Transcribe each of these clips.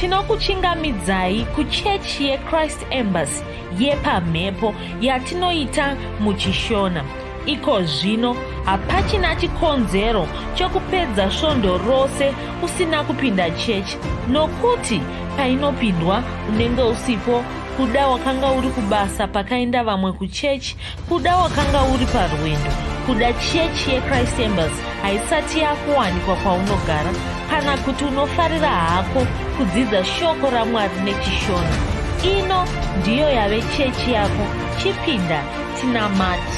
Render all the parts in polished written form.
tinokuchingamidzai kuchechi yeChrist Embassy yepamhepo yatinoita muchishona. Iko zvino hapachina chikonzero chokupedza svondo rose usina kupinda chechi, nokuti painopindwa unenge usipo, kuda wakanga uri kubasa pakaenda vamwe kuchechi, kuda wakanga uri parwendo, kuda chechi yeChrist Embassy haisati yakuwanikwa kwaunogara, kana kuti unofarira hako kudzidza shoko raMwari nechishona. Ino ndiyo yave chechi yako. Chipinda tinamati.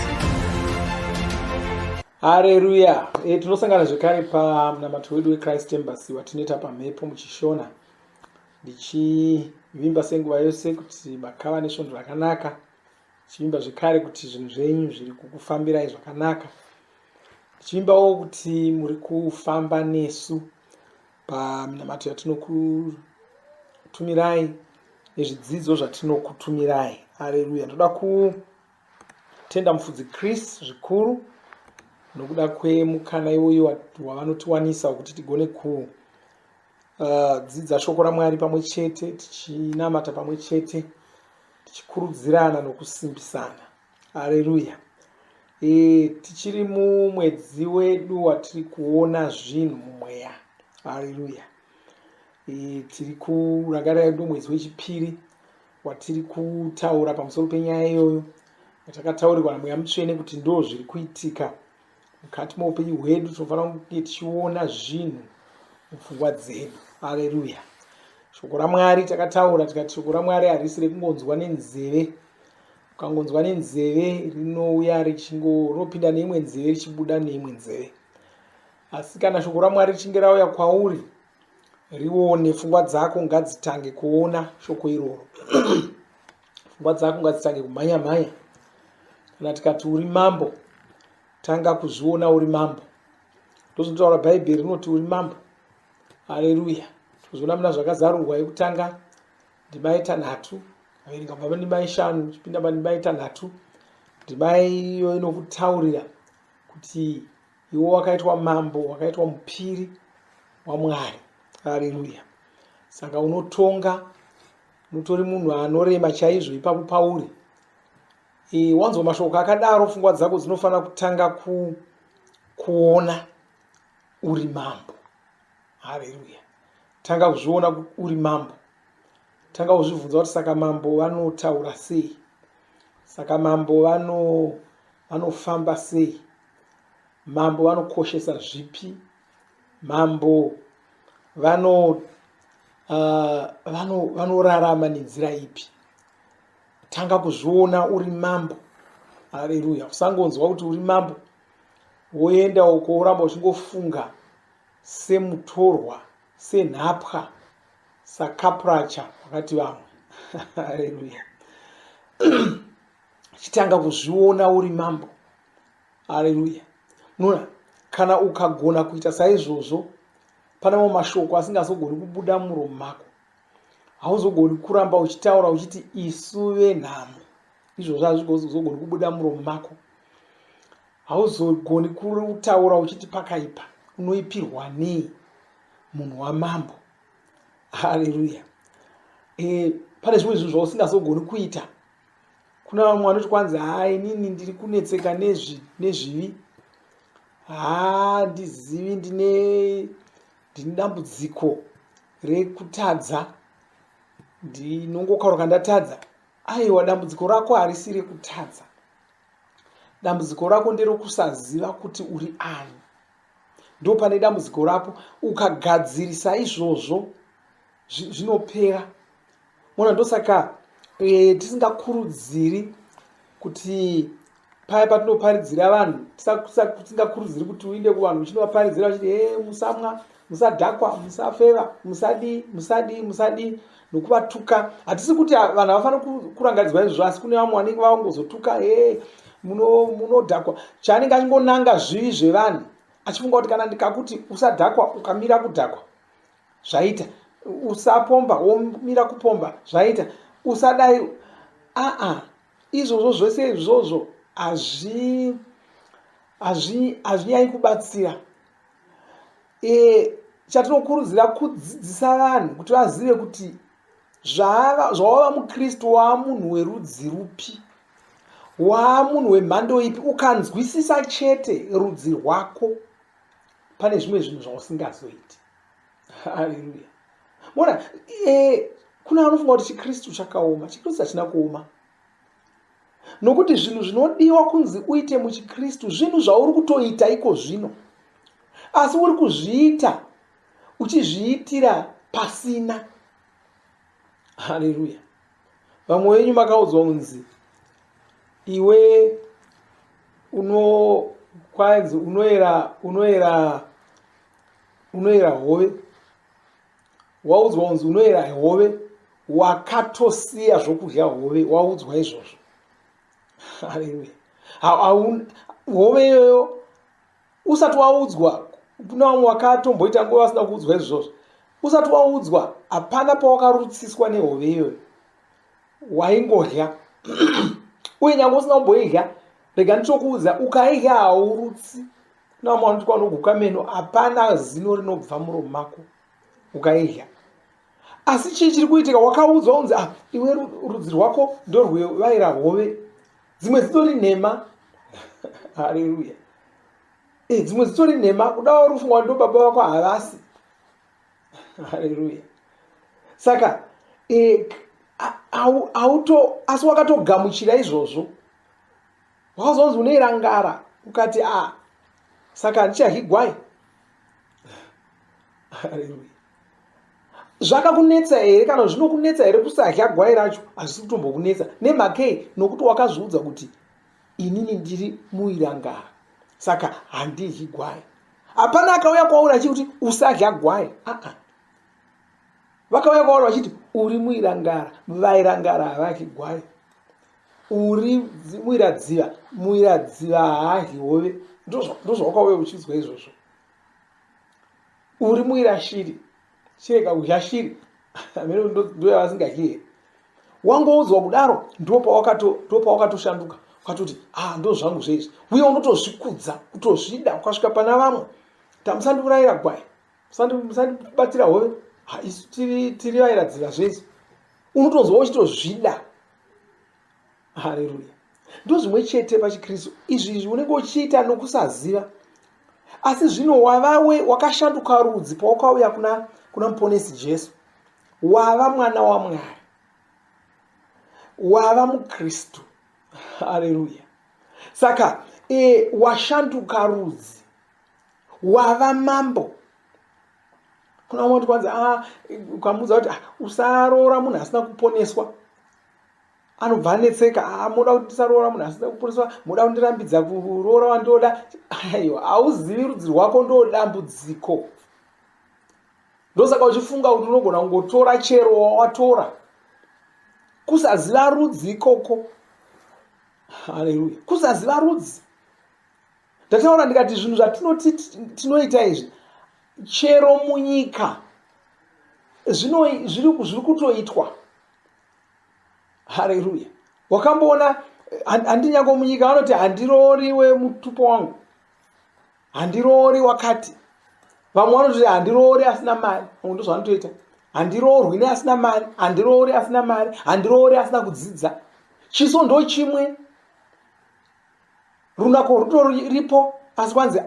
Haleluya. Tinosangana zvekare pamunamato wedu weChrist Embassy watinoita pamhepo muchishona. Ndichivimba senguva yose kuti makava nesvondo rakanaka. Ndichivimba zvekare kuti zvinhu zvenyu zviri kukufambirai zvakanaka. Ndichivimbawo kuti muri kufamba nesu pamunamato yatinokutumirai nezvidzidzo zvatinokutumirai. Haleluya. Ndoda kutenda mufudzi Chris zvikuru nokuda kwemukana iwoyo wavanotiwanisa kuti tigone kudzidza shoko raMwari pamwe chete, tichinamata pamwe chete, tichikurudzirana nokusimbisana. Haleluya. Tichiri mumwedzi wedu watiri kuona zvinhu mumweya. Haleluya. Tiri kurangarira ndo mwedzi wechipiri watiri kutaura pamusoro penyaya iyoyo yatakataurirwa naMweya Mutsvene kuti ndo zviri kuitika mukati muupenyu hwedu. Tinofanira kunge tichiona zvinhu mupfungwa dzedu. Haleluya. Shoko raMwari takataura tikati shoko raMwari harisi rekungonzwa nenzeve. Ukangonzwa nenzeve rinouya rinopinda neimwe nzeve richibuda neimwe nzeve. Asi kana shoko raMwari richinge rauya kwauri, rione, pfungwa dzako ngadzitange kuona shoko iroro. Pfungwa dzako ngadzitange kumhanya-mhanya. Kana tikati uri mambo, tanga kuzviona uri mambo. Ndozvinotaura Bhaibheri rinoti uri mambo. Haleluya. Tozviona muna zvakazarurwa yekutanga ndima 3, averenga kubva pandima 5 chipinda pandima 3. Ndima iyo inokutaurira kuti iwo wakaitwa mambo, wakaitwa mupiri waMwari. Haleluya. Saka unotonga, unotori munhu anorema chaizvo ipapo pauri. Wanzwa mashoko akadaro, pfungwa dzako dzinofanira kutanga kuona uri mambo. Haleluya. Tanga kuzviona uri mambo. Tanga kuzvibvunza kuti saka mambo vanotaura sei? Saka mambo vanofamba sei? Mambo vanokoshesa zvipi? Mambo vanorarama nenzira ipi? Tanga kuzviona uri mambo. Haleluya. Usangonzwa kuti uri mambo woenda uko uramba uchingofunga semutorwa, senhapwa, sakapuracha wakati vamwe. Haleluya. Chitanga kuzviona uri mambo. Haleluya. Nuna, kana ukagona kuita saizvozvo, panamo mashoko asingazogoni kubuda muromo mako. Hauzogoni kuramba uchitaura uchiti isu venhamo. Izvozvo hazvigoni kubuda muromo mako. Hauzogoni kutaura uchiti pakaipa. Unoipirwa nei munhu wamambo? Haleluya. Pane zvimwe zvinhu zvausingazogoni kuita. Kuna vamwe vanoti kwanzi inini ndiri kunetseka nezvivi. Ndizivi ndine dambudziko rekutadza. Ndinongokauruka ndatadza. Aiwa, dambudziko rako harisi rekutadza. Dambudziko rako nderokusaziva kuti uri ani. Ndo pane dambudziko rako. Ukagadzirisa izvozvo zvinopera. Mona ndosaka tisingakurudziri kuti paya patinoparidzira vanhu, tisingakurudziri kuti uinde kuvanhu uchinovaparidzira uchiti musamwa, musadhakwa, musafeva, musadi nokuvatuka. Hatisi kuti vanhu havafanira kurangadzwa izvo, asi kune vamwe vanenge vavangozotuka munodhakwa. Chaanenge achingonanga zvivi zvevanhu, achifunga kuti kana ndikakuti usadhakwa ukamira kudhakwa, zvaita. Usapomba womira kupomba, zvaita. Usadai. Izvozvo zvose izvozvo hazvinyai kubatsira. chatinokurudzira kudzidzisa vanhu kuti vazive kuti zvawava mukristu waamunhu werudzi rupi, waamunhu wemhando ipi. Ukanzwisisa chete rudzi rwako, pane zvimwe zvinhu zvausingazoiti. Haleluya. Mona kuna vanofunga kuti chikristu chakaoma. Chikristu hachina kuoma, nokuti zvinhu zvinodiwa kunzi uite muchikristu zvinhu zvauri kutoita iko zvino, asi uri kuzviita uchizviitira pasina. Haleluya. Vamwe venyu makaudzwa kunzi iwe unoera hove. Waudzwa kunzi unoera hove, wakatosiya zvokudya hove, waudzwa izvozvo. Haleluya. Hove iyoyo usati waudzwa, kuna vamwe wakatomboita nguva vasina kuudzwa izvozvo, usati waudzwa hapana pawakarutsiswa nehove iyoyo, waingodya. Uye nyange usina kumboidya, rega ndichokuudza, ukaidya haurutsi. Kuna vamwe vanoti kwanoguka meno, hapana zino rinobva muromo mako ukaidya. Asi chii chiri kuitika? Wakaudzwa kunzi iwe rudzi rwako ndorwevaira hove, dzimwe dzitori nhema. Haleluya. Dzimwe dzitori nhema, kudawo rufunga ndo baba vako havasi. Haleluya. Saka asi wakatogamuchira izvozvo. Waudzwa kunzi unoira ngara, ukati saka handichadyi gwai. Haleluya. Zvakakunetsa here? Kana zvinokunetsa here kusadya gwai racho? Hazvisi kutombokunetsa. Nemhakei? Nokuti wakazviudza kuti inini ndiri muira ngara, saka handidyi gwai. Hapana akauya kwauri achiti usadya gwai. Vakauya kwauri vachiti uri muira ngara, vaira ngara havadyi gwai. Uri muira dziva haadyi hove. Ndozvawakauya uchinzwa izvozvo. Uri muira shiri, chireka kudya shiri. Ndo yavasingadyi here. Wangoudzwa kudaro, ndo pawakatoshanduka ukatoti ndo zvangu zvezvi. Uye unotozvikudza, kutozvida, ukasvika pana vamwe, musandiurayira gwai, musandibatira hove, isu tiri vaira dziva zvese. Unotozwa uchitozvida. Haleluya. Ndo zvimwe chete pachikristu. Izvi unenge uchiita nokusaziva. Asi zvino wavawe wakashanduka rudzi pawakauya kuna muponesi Jesu. Wava mwana waMwari, wava mukristu. Haleluya. Saka washanduka rudzi, wava mambo. Kuna vamwe kuti kwanza ukamudza kuti usaroora munhu asina kuponeswa, anobva anetseka. Muda kuti ndisaroora munhu asina kuponeswa, muda kundirambidza kuroora wandoda. Aiwa, hauzivi rudzi rwako, ndo dambudziko. Ndosaka uchifunga kuti unogona kungotora chero wawatora. Kusaziva rudzi ikoko. Haleluya. Kusaziva rudzi. Ndataura ndikati zvinhu zvatinoti tinoita izvi chero munyika zviri kutoitwa. Haleluya. Wakamboona handinyango munyika vanoti handiroori wemutupo wangu, handiroori wakati. Vamwe vanoti handiroori asina mari. Ndo zvanotoita. Handiroorwi neasina mari, handiroori asina mari, handiroori asina kudzidza. Chiso ndo chimwe, runako rutoripo, asi kwanzi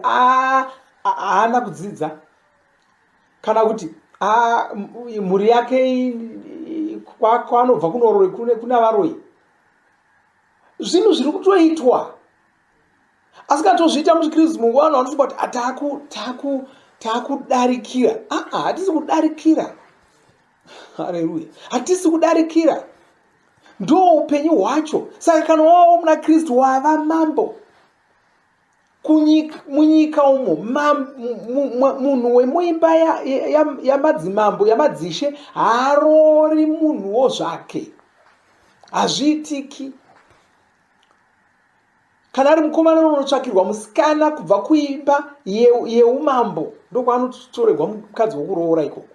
haana kudzidza. Kana kuti mhuri yake kwanobva kuna varoi. Zvinhu zviri kutoitwa. Asi katozviita muchikristu, mungu vanhu vanofunga kuti takudarikira. Hatisi kudarikira. Haleluya. Hatisi kudarikira. Ndo upenyu hwacho. Saka kana wava muna Kristu wava mambo. Munyika umo munhu wemuimba yamadzimambo yamadzishe haroori munhuwo zvake. Hazviitiki. Kana ari mukomana unotsvakirwa musikana kubva kuimba yeumambo, ndokwaanotorerwa mukadzi wokuroora ikoko.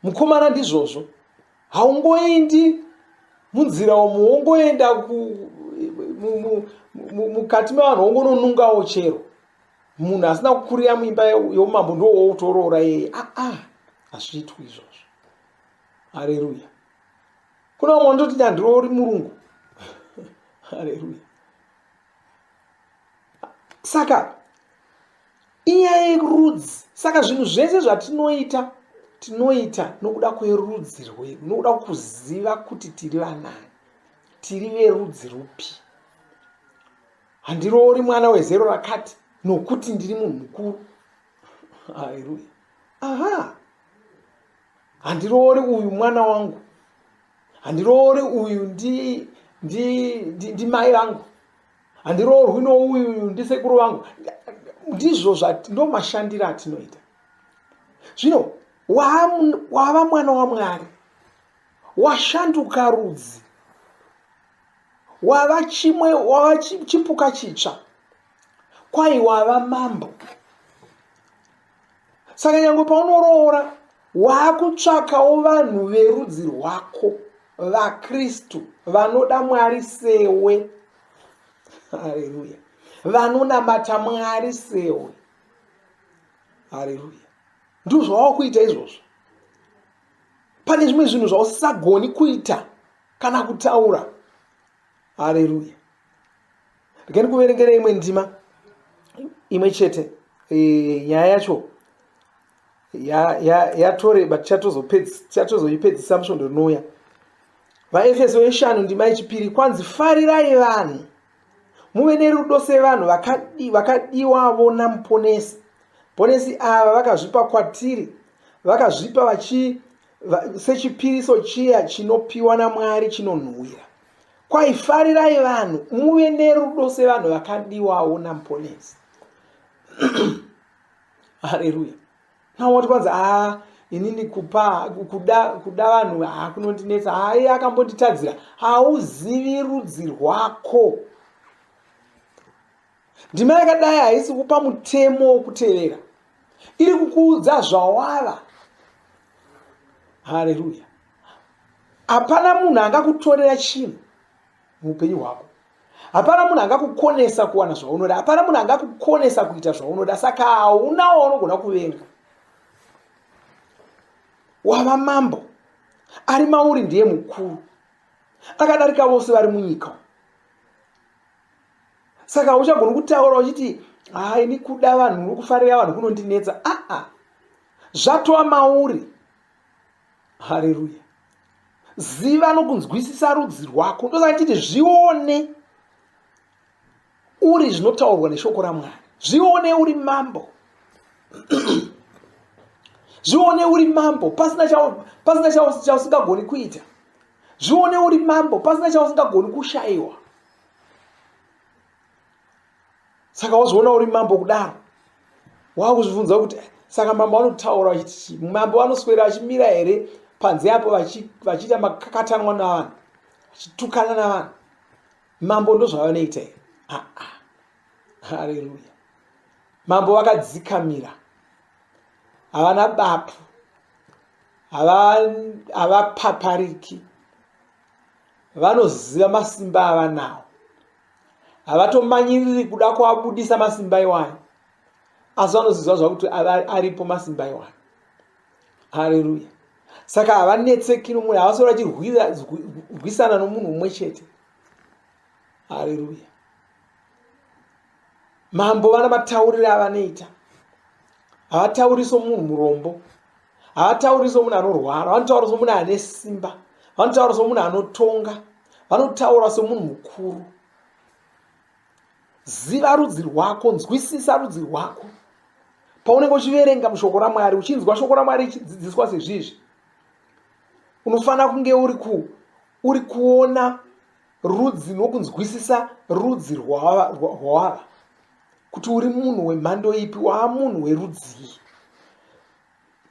Mukomana ndizvozvo. Haungoendi munzira umu, wongoenda mukati mevanhu wongononungawo chero. munhu asina kukurira muimba yeumambo ndowoutorora yeye. Hazviitwi izvozvo. Haleluya. Kuna umwe ndoti handirori murungu. Haleluya. Saka inyaya yerudzi. Saka zvinhu zvese zvatinoita tinoita nokuda kwerudzi rwedu, nokuda kuziva kuti tiri vanani, tiri verudzi rupi. Handirori mwana wezero rakati nokuti ndiri munhu mukuru. Haleluya. Handirori uyu mwana wangu, handirori uyu ndi mai vangu, handirorwi nouyu ndi sekuru vangu. Ndizvo ndo mashandiro atinoita. Zvino wava mwana waMwari, washanduka rudzi, wava chipuka chitsva, kwai wava mambo. Saka nyange paunoroora wakutsvakawo vanhu verudzi rwako, vaKristu vanoda Mwari sewe. Haleluya. Vanonamata Mwari sewe. Haleluya. Ndizvo zvawaakuita izvozvo. Pane zvimwe zvinhu zvausagoni kuita kana kutaura. Haleluya. Ndikani kuverengera imwe ndima imwe chete. Nyaya yacho yatoreba, tichatozoipedzisa musvondo rinouya. VaEfeso 5 ndima yechipiri, kwanzi farirai vanhu, muve nerudo sevanhu vakadiwavo namuponesi. Ponesi ava vakazvipa kwatiri, vakazvipa sechipiriso chiya chinopiwa naMwari chinonhuhwira. Kwai farirai vanhu, muve nerudo sevanhu vakadiwawo namuponesi. Haleluya. Nawati kwanza inini kuda vanhu kunondinetsa. Iye akambonditadzira. Hauzivi rudzi rwako. Ndima yakadai haisi kupa mutemo wokutevera, iri kukuudza zvawava. Haleluya. Hapana munhu angakutorera chinhu muupenyu hwako. Hapana munhu angakukonesa kuwana zvaunoda. Hapana munhu angakukonesa kuita zvaunoda. Saka hauna waunogona kuvenga. Wava mambo. Ari mauri ndiye mukuru, akadarika vose vari munyika. Saka uchagona kutaura uchiti ini kuda vanhu nokufarira vanhu kunondinetsa. Zvatova mauri. Haleluya. Ziva nokunzwisisa rudzi rwako. Ndosaka chiti zvione uri zvinotaurwa neshoko raMwari. Zvione uri mambo. Zvione uri mambo pasina chausingagoni kuita. Zvione uri mambo pasina chausingagoni kushayiwa. Saka wazviona uri mambo kudaro, wakuzvibvunza kuti saka mambo anotaura achiti mambo anoswera achimira here panze apo vachiita makakatanwa navanhu, vachitukana navanhu? Mambo ndozvavanoita here? Haleluya. Mambo vakadzikamira, havana bapu, havapapariki, vanoziva masimba avanawo. Havatomanyiriri kuda kuabudisa masimba iwani, asi vanoziva zvakuti aripo masimba iwani. Haleluya. Saka havanetseki nomunhu, havasora vachirwisana nomunhu umwe chete. Haleluya. Mambo vana matauriro avanoita. Havatauri somunhu murombo, havatauri somunhu anorwara, vanotaura somunhu ane simba, vanotaura somunhu anotonga, vanotaura somunhu mukuru. Ziva rudzi rwako, nzwisisa rudzi rwako. Paunenge uchiverenga mushoko raMwari, uchinzwa shoko raMwari richidzidziswa sezvizvi, unofanira kunge uri kuona rudzi nokunzwisisa rudzi rwawava, kuti uri munhu wemhando ipi, wava munhu werudzi.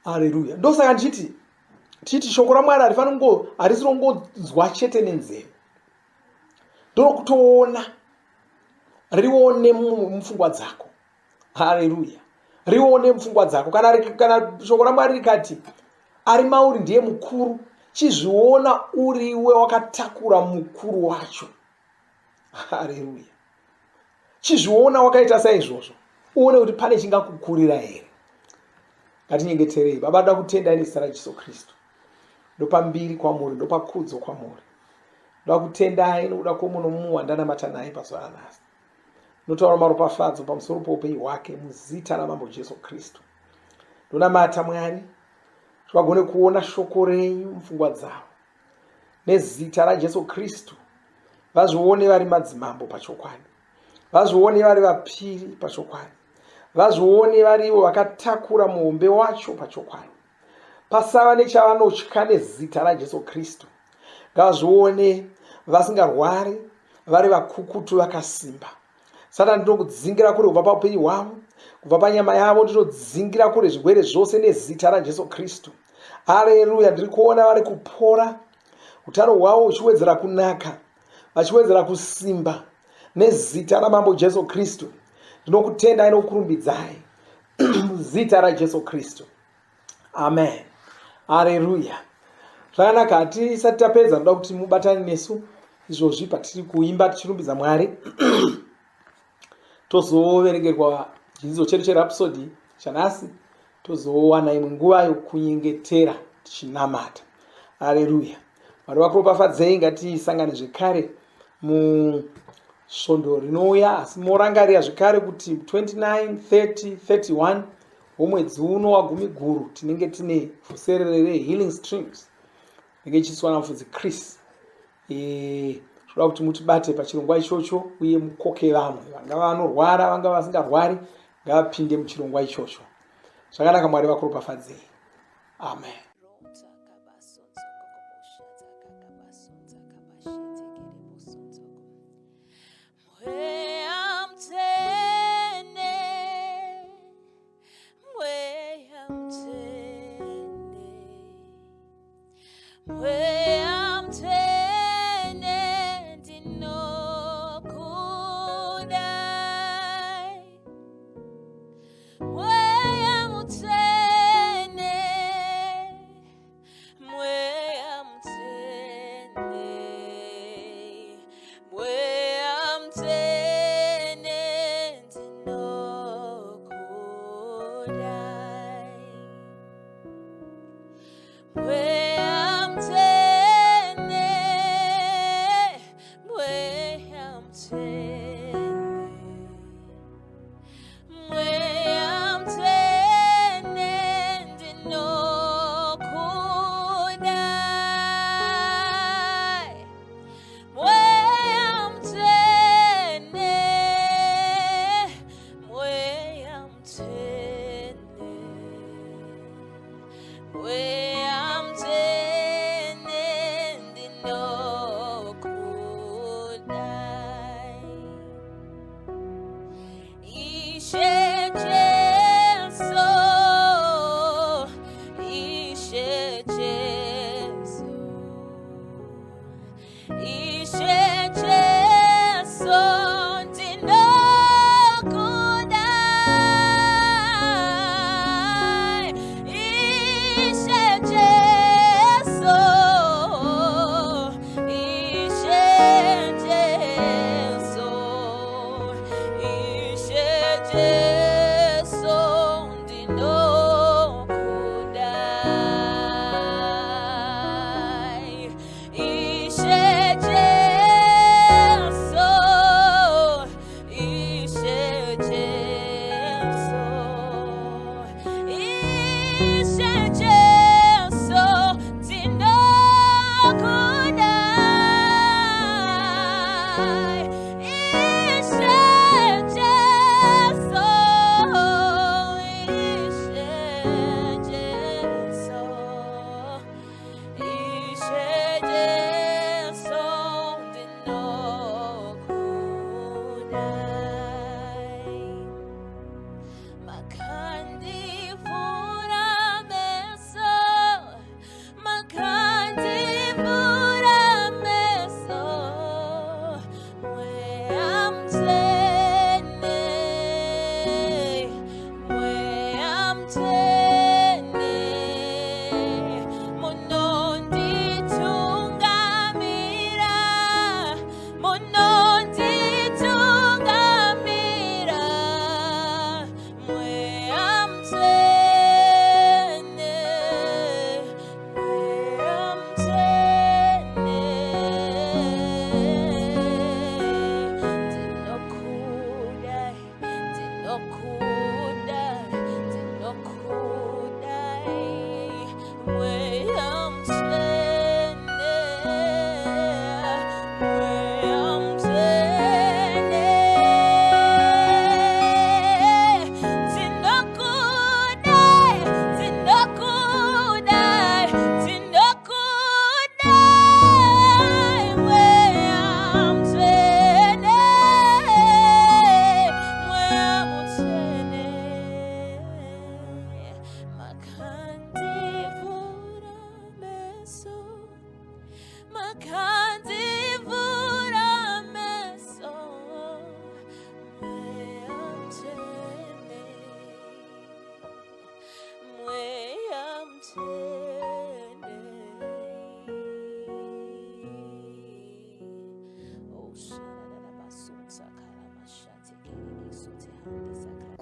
Haleluya. Ndosaka tichiti shoko raMwari harisi rongonzwa chete nenzeve, ndokutoona. Rione mupfungwa dzako. Haleluya. Rione mupfungwa dzako. Kana shoko raMwari rikati ari mauri ndiye mukuru, chizviona uriwe wakatakura mukuru wacho. Haleluya. Chizviona wakaita saizvozvo. uone kuti pane chingakukurira here. Ngatinyengeterei. Baba, ndoda kutenda nezita raJesu Kristu. Ndopambiri kwamuri, ndopakudzo kwamuri. Ndoda kutendai nokuda kwomunomuwa wandanamata naye pazuva ranhasi. Notaura maropafadzo pamusoro poupenyu hwake muzita ramambo Jesu Kristu. Ndonamata Mwari kuti vagone kuona shoko renyu mupfungwa dzavo. Nezita raJesu Kristu vazvione vari madzimambo pachokwadi. Vazvione vari vapiri pachokwadi. Vazvione varivo vakatakura muumbe wacho pachokwadi. Pasava nechavanotya nezita raJesu Kristu. Ngavazvione vasingarwari, vari vakukutu vakasimba. Saka ndinokudzingira kure kubva paupenyu hwavo, kubva panyama yavo ndinodzingira kure zvirwere zvose nezita raJesu Kristu. Haleluya, ndiri kuona vari kupora, utano hwavo huchiwedzera kunaka, vachiwedzera kusimba nezita ramambo Jesu Kristu. Ndinokutendai nokukurumbidzai muzita raJesu Kristu. Amen. Haleluya. Zvakanaka, hatisati tapedza ndoda kuti mubatane nesu izvozvi patiri kuimba tichirumbidza Mwari. Tozoverengerwa chidzidzo chedu cherhapsodi chanhasi, tozowana imwe nguva yokunyengetera tichinamata. Haleluya. Mwari vakuropafadzei. Ngatisangane zvekare musvondo rinouya, asi morangarira zvekare kuti 29, 30, 31 womwedzi uno wagumi guru tinenge tine fuserere rehealing streams inenge ichiswa namufudzi Chris. Toda kuti mutibate pachirongwa ichocho uye mukoke vamwe vangava vanorwara, vangava vasingarwari, ngavapinde muchirongwa ichocho. Zvakanaka, Mwari vakuropafadzei. Amen.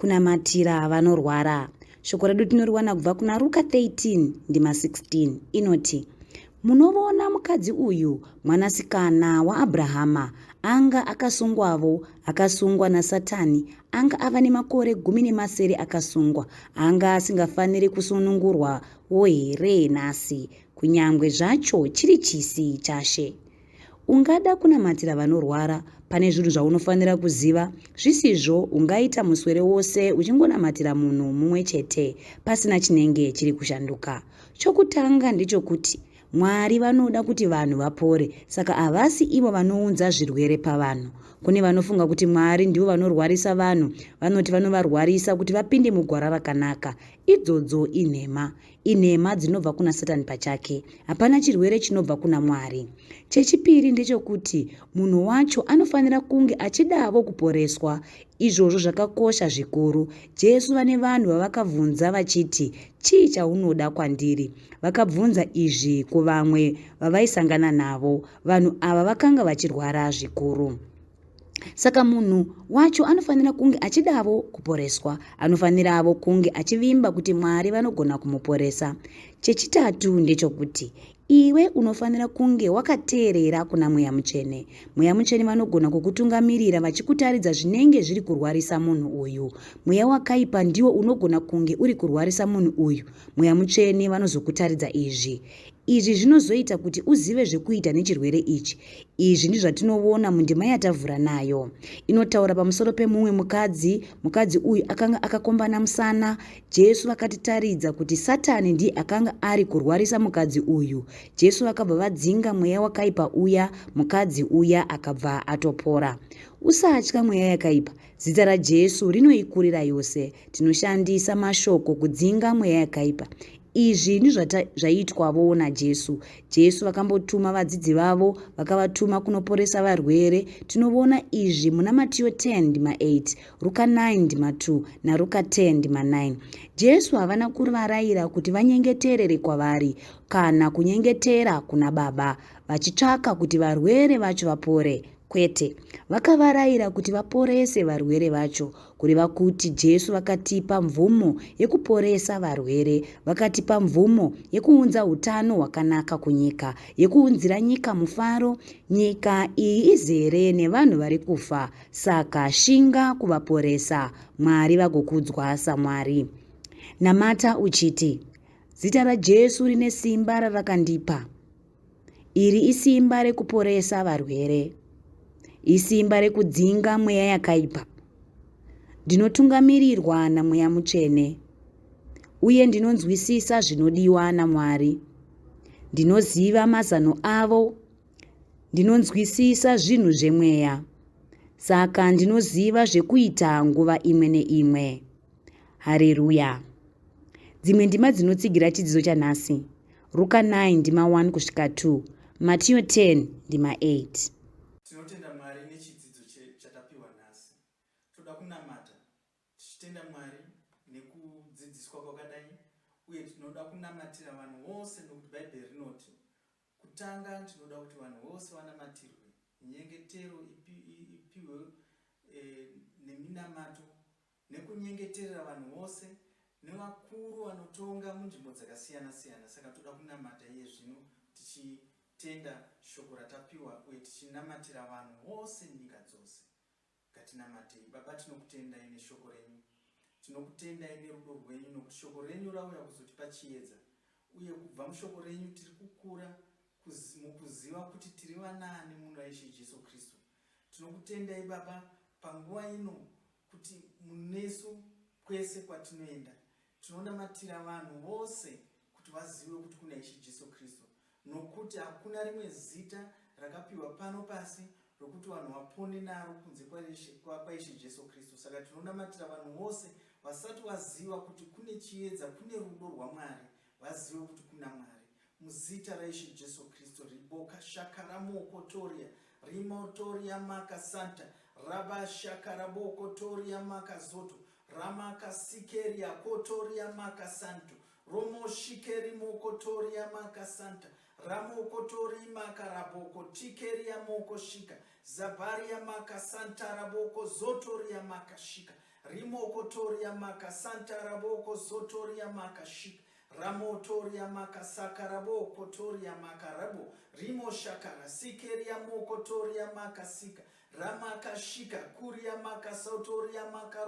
kunamatira vanorwara. Shoko redu tinoriwana kubva kuna Ruka 13 ndima 16 inoti, munoona mukadzi uyu mwanasikana waAbhurahama anga akasungwa naSatani, anga ava nemakore 17 akasungwa, anga asingafaniri kusunungurwawo here nhasi, kunyange zvacho chiri chisi chashe. Ungada kunamatira vanorwara, pane zvinhu zvaunofanira kuziva. Zvisizvo ungaita muswere wose uchingonamatira munhu mumwe chete pasina chinenge chiri kushanduka. Chokutanga ndechokuti Mwari vanoda kuti vanhu vapore, saka havasi ivo vanounza zvirwere pavanhu. Kune vanofunga kuti Mwari ndivo vanorwarisa vanhu, vanoti vanovarwarisa kuti vapinde mugwara rakanaka. Idzodzo inhema dzinobva kuna Satani pachake. Hapana chirwere chinobva kuna Mwari. Chechipiri ndechekuti munhu wacho anofanira kunge achidavo kuporeswa. Izvozvo zvakakosha zvikuru. Jesu vane vanhu vavakabvunza vachiti, chii chaunoda kwandiri? Vakabvunza izvi kuvamwe vavaisangana navo. Vanhu ava vakanga vachirwara zvikuru. Saka munhu wacho anofanira kunge achidavo kuporeswa. Anofanirawo kunge achivimba kuti Mwari vanogona kumuporesa. Chechitatu ndechekuti iwe unofanira kunge wakateerera kuna Mweya Mutsvene. Mweya Mutsvene vanogona kukutungamirira vachikutaridza zvinenge zviri kurwarisa munhu uyu. Mweya wakaipa ndiwo unogona kunge uri kurwarisa munhu uyu. Mweya Mutsvene vanozokutaridza izvi. Izvi zvinozoita kuti uzive zvekuita nechirwere ichi. Izvi ndizvo zvatinoona mundima yatavhura nayo. Inotaura pamusoro pemumwe mukadzi. Mukadzi uyu akanga akakombana musana. Jesu vakatitaridza kuti Satani ndiye akanga ari kurwarisa mukadzi uyu. Jesu vakabva vadzinga mweya wakaipa uya, mukadzi uya akabva atopora. Usatya mweya yakaipa. Zita raJesu rinoikurira yose. Tinoshandisa mashoko kudzinga mweya yakaipa. Izvi ndizvo zvaitwawo naJesu. Jesu vakambotuma vadzidzi vavo, vakavatuma kunoporesa varwere. Tinoona izvi muna Matiyo 10 ndima 8, Ruka 9 ndima 2 naRuka 10 ndima 9. Jesu havana kuvarayira kuti vanyengeterere kwavari kana kunyengetera kuna Baba vachitsvaka kuti varwere vacho vapore. Kwete, vakavarayira kuti vaporese varwere vacho. Kureva kuti Jesu vakatipa mvumo yekuporesa varwere, vakatipa mvumo yekuunza utano hwakanaka kunyika, yekuunzira nyika mufaro. Nyika iyi izere nevanhu vari kufa, saka shinga kuvaporesa. Mwari vagokudzwa saMwari. Namata uchiti, zita raJesu rine simba rarakandipa. Iri isimba rekuporesa varwere, isimba rekudzinga mweya yakaipa. Ndinotungamirirwa naMweya Mutsvene, uye ndinonzwisisa zvinodiwa naMwari. Ndinoziva mazano avo, ndinonzwisisa zvinhu zvemweya, saka ndinoziva zvekuita nguva imwe neimwe. Haleluya. Dzimwe ndima dzinotsigira chidzidzo chanhasi: Ruka 9 ndima 1 kusvika 2, Matiyo 10 ndima 8. Tinotenda Mwari nechidzidzo chatapiwa nhasi. Toda kunamata tichitenda Mwari nekudzidziswa kwakadai, uye tinoda kunamatira vanhu vose nokuti Bhaibheri rinoti kutanga tinoda kuti vanhu vose vanamatirwe, nyengetero ipiwe neminamato nekunyengeterera vanhu vose nevakuru vanotonga munzvimbo dzakasiyana siyana. Saka toda kunamata iye zvino tichitenda shoko ratapiwa uye tichinamatira vanhu vose nyika dzose. Ngatinamatei. Baba, tinokutendai neshoko renyu, tinokutendai nerudo rwenyu, nokuti shoko renyu rauya kuzotipa chiedza, uye kubva mushoko renyu tiri kukura mukuziva kuti tiri vanani muna Ishe Jesu Kristu. Tinokutendai Baba panguva ino kuti munesu kwese kwatinoenda tinonamatira vanhu vose kuti vazive kuti kuna Ishe Jesu Kristu, nokuti hakuna rimwe zita rakapiwa pano pasi rokuti vanhu vapone naro kunze kwaIshe Jesu Kristu. Saka tinonamatira vanhu vose vasati vaziva kuti kune chiedza, kune rudo rwaMwari, vazive kuti kuna Mwari. Muzita raIshe Jesu Kristu. Riboka shakaramo toria rimotoria maka santa raba shakaraboko toria maka zoto ramaka sikeria kotoria maka santo romo shikeri mokotoria maka santa ramokotori maka raboko tikeria moko shika zabaria maka santa raboko zotoria maka shika rimokotoria maka santa raboko zotoria maka shika ramotoria maka sakarabo kotoria maka rabo rimo shakara sikeria mokotoria maka sika ramaka shika kuria maka sotoria maka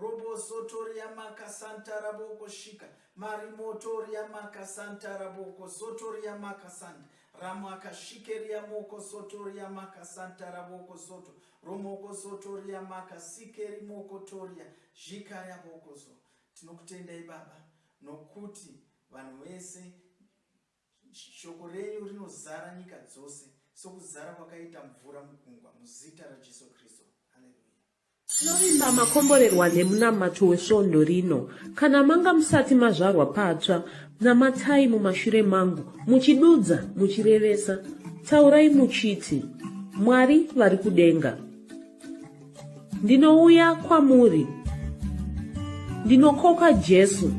robo sotoria maka santa raboko shika marimotoria maka santa raboko sotoria maka santa ramaka shikeria moko sotoria maka santa raboko soto romoko sotoria maka sikeri moko toria jikaria boko so. Tinokutendai Baba nokuti vanhu vese shoko renyu rinozara nyika dzose sokuzara kwakaita mvura mugungwa muzita raJesu Kristu. Tinovimba makomborerwa nemunamato wesvondo rino. Kana manga musati mazvarwa patsva, namatai mumashure mangu, muchidudza, muchirevesa, taurai muchiti, Mwari vari kudenga, ndinouya kwamuri, ndinokoka Jesu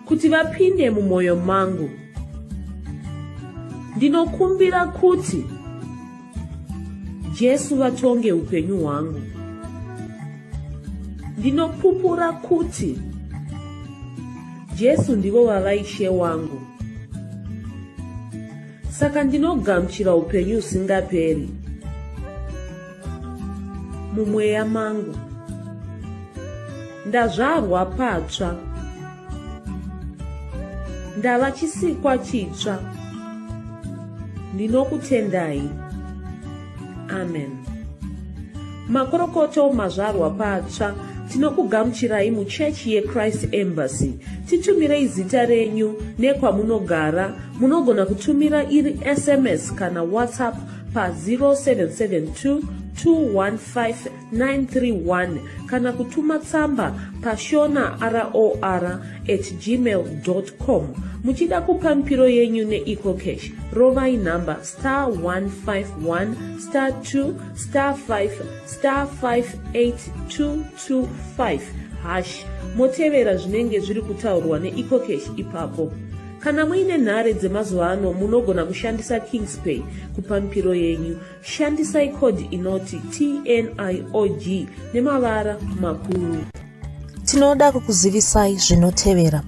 kuti vapinde mumwoyo mangu. Ndinokumbira kuti Jesu vatonge upenyu hwangu. Ndinopupura kuti Jesu ndivo vavaishe wangu. Saka ndinogamuchira upenyu usingaperi mumweya mangu. Ndazvarwa patsva, ndava chisikwa chitsva. Ndinokutendai. Amen. Makorokoto mazvarwa patsva, tinokugamuchirai muchechi yeChrist Embassy. Titumirei zita renyu nekwamunogara. Munogona kutumira iri SMS kana WhatsApp pa 0772 215 kana kutuma tsamba pa shona@gmail.com. Muchida kupa mpiro yenyu neEcocash, rovai namba *151*2*5*58225# motevera zvinenge zviri kutaurwa neEcocash ipapo. Kana muine nhare dzemazuva ano munogona kushandisa KingsPay kupa mpiro yenyu. Shandisai kodi inoti TNIOG nemavara makuru. Tinoda kukuzivisai zvinotevera.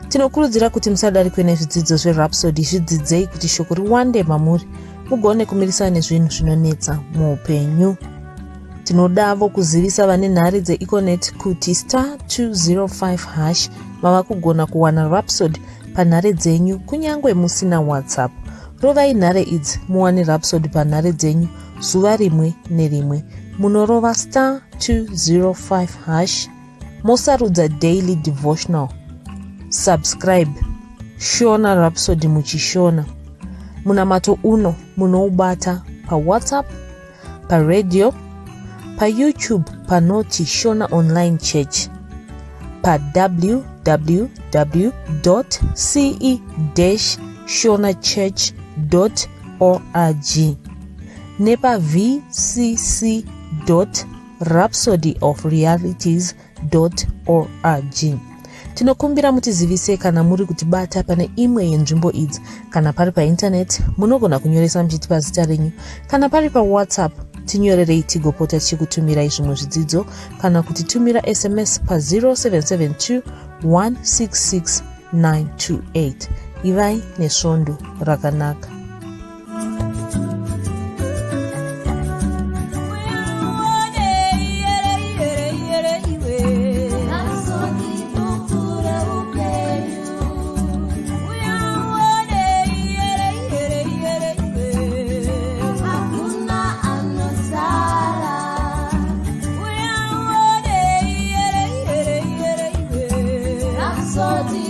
Tinokurudzira kuti musadarikwe nezvidzidzo zveRhapsody. Zvidzidzei kuti shoko riwande mamuri mugone kumirisana nezvinhu zvinonetsa muupenyu. Tinodavo kuzivisa vane nhare dzeEconet kuti *205# vava kugona kuwana Rhapsody panhare dzenyu kunyangwe musina WhatsApp. Rovai nhare idzi muwane Rhapsody panhare dzenyu zuva rimwe nerimwe. Munorova *205#, mosarudza daily devotional. Subscribe Shona Rhapsody muchishona. Munamato uno munoubata pa WhatsApp, pa radio, pa YouTube panoti Shona Online Church, pa www.ce-shonachurch.org, nepa vcc.rhapsodyofrealities.org. Tinokumbira mutizivise kana muri kutibata pane imwe yenzvimbo idzi. Kana pari painternet munogona kunyoresa muchitipa zita renyu. Kana pari pa WhatsApp tinyorerei tigopota tichikutumirai zvimwe zvidzidzo, kana kutitumira SMS pa 0772 166 928. Ivai nesvondo rakanaka. Rhapsody.